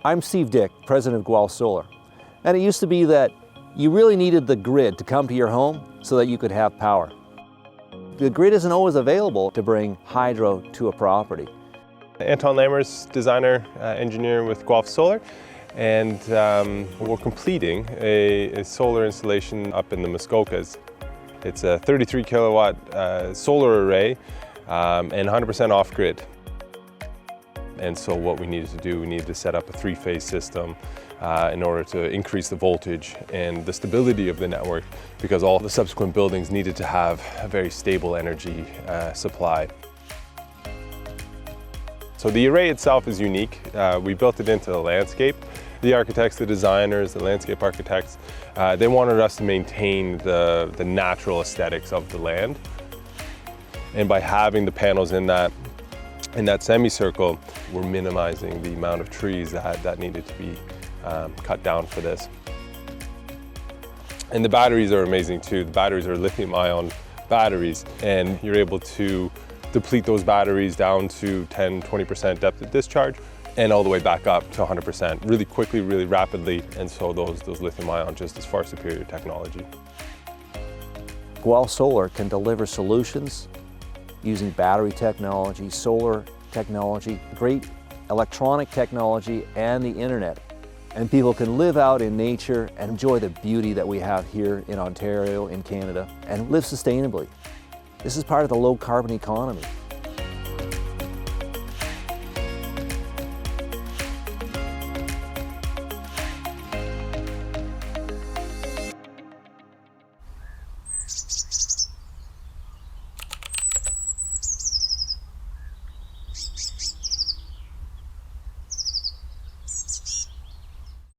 I'm Steve Dick, president of Guelph Solar. And it used to be that you really needed the grid to come to your home so that you could have power. The grid isn't always available to bring hydro to a property. Anton Lammers, designer, engineer with Guelph Solar, and we're completing a solar installation up in the Muskokas. It's a 33 kilowatt solar array and 100% off-grid. And so what we needed to do, we needed to set up a three-phase system in order to increase the voltage and the stability of the network, because all the subsequent buildings needed to have a very stable energy supply. So the array itself is unique. We built it into the landscape. The architects, the designers, the landscape architects, they wanted us to maintain the natural aesthetics of the land. And by having the panels in that semicircle, we're minimizing the amount of trees that needed to be cut down for this. And the batteries are amazing too. The batteries are lithium-ion batteries, and you're able to deplete those batteries down to 10–20% depth of discharge and all the way back up to 100% really quickly, really rapidly. And so those lithium-ion just is far superior technology. Guelph Solar can deliver solutions using battery technology, solar technology, great electronic technology, and the internet. And people can live out in nature and enjoy the beauty that we have here in Ontario, in Canada, and live sustainably. This is part of the low carbon economy.